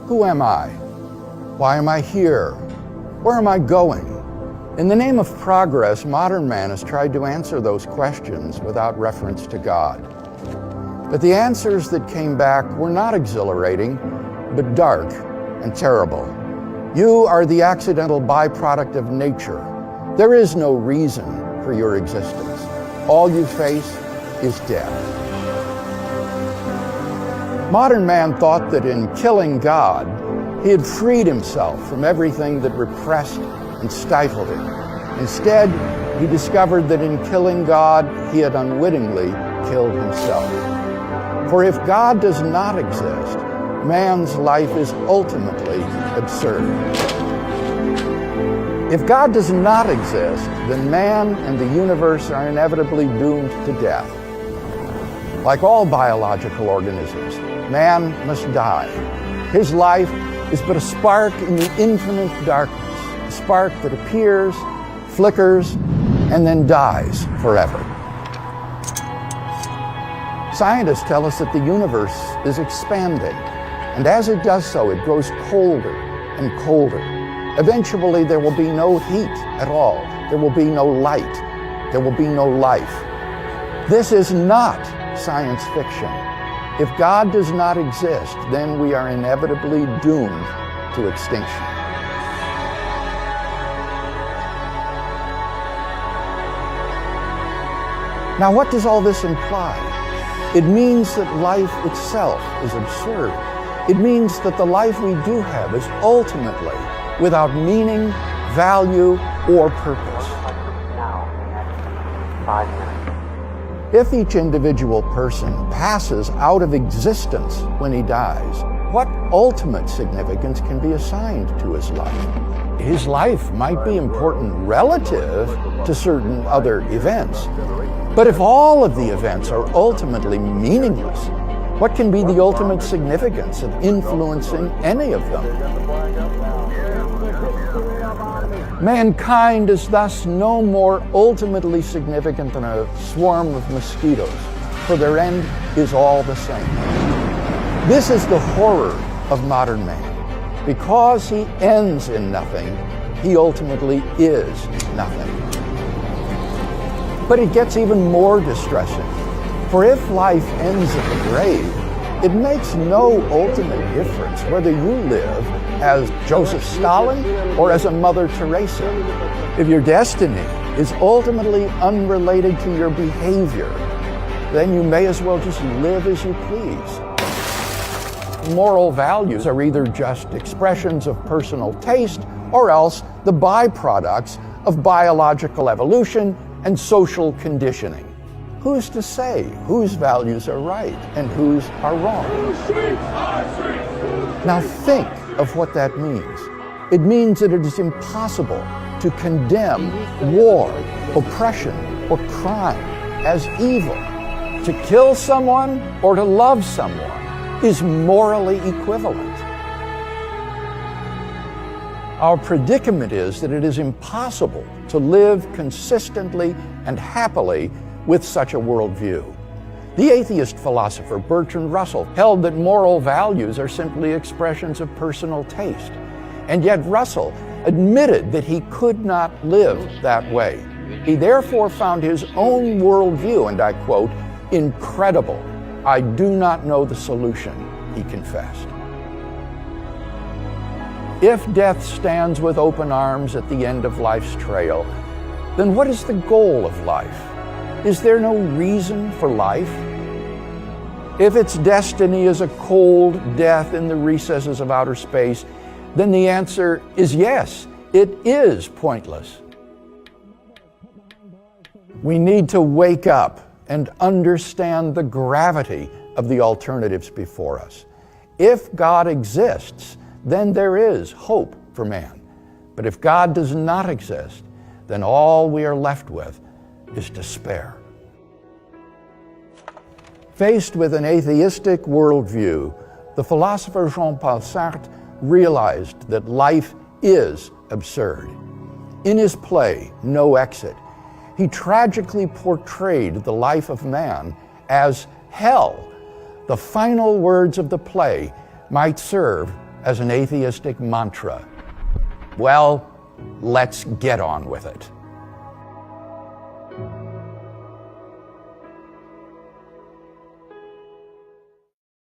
Who am I? Why am I here? Where am I going? In the name of progress, modern man has tried to answer those questions without reference to God. But the answers that came back were not exhilarating, but dark and terrible. You are the accidental byproduct of nature. There is no reason for your existence. All you face is death. Modern man thought that in killing God, he had freed himself from everything that repressed and stifled him. Instead, he discovered that in killing God, he had unwittingly killed himself. For if God does not exist, man's life is ultimately absurd. If God does not exist, then man and the universe are inevitably doomed to death. Like all biological organisms, man must die. His life is but a spark in the infinite darkness, a spark that appears, flickers, and then dies forever. Scientists tell us that the universe is expanding, and as it does so, it grows colder and colder. Eventually, there will be no heat at all. There will be no light. There will be no life. This is not science fiction. If God does not exist, then we are inevitably doomed to extinction. Now, what does all this imply? It means that life itself is absurd. It means that the life we do have is ultimately without meaning, value, or purpose. Now, 5 minutes. If each individual person passes out of existence when he dies, what ultimate significance can be assigned to his life? His life might be important relative to certain other events, but if all of the events are ultimately meaningless, what can be the ultimate significance of influencing any of them? Mankind is thus no more ultimately significant than a swarm of mosquitoes, for their end is all the same. This is the horror of modern man. Because he ends in nothing, he ultimately is nothing. But it gets even more distressing, for if life ends at the grave, it makes no ultimate difference whether you live as Joseph Stalin or as a Mother Teresa. If your destiny is ultimately unrelated to your behavior, then you may as well just live as you please. Moral values are either just expressions of personal taste or else the byproducts of biological evolution and social conditioning. Who's to say whose values are right and whose are wrong? Now think of what that means. It means that it is impossible to condemn war, oppression, or crime as evil. To kill someone or to love someone is morally equivalent. Our predicament is that it is impossible to live consistently and happily with such a worldview. The atheist philosopher Bertrand Russell held that moral values are simply expressions of personal taste. And yet Russell admitted that he could not live that way. He therefore found his own worldview, and I quote, "incredible. I do not know the solution," he confessed. If death stands with open arms at the end of life's trail, then what is the goal of life? Is there no reason for life? If its destiny is a cold death in the recesses of outer space, then the answer is yes, it is pointless. We need to wake up and understand the gravity of the alternatives before us. If God exists, then there is hope for man. But if God does not exist, then all we are left with is despair. Faced with an atheistic worldview, the philosopher Jean-Paul Sartre realized that life is absurd. In his play, No Exit, he tragically portrayed the life of man as hell. The final words of the play might serve as an atheistic mantra. Well, let's get on with it.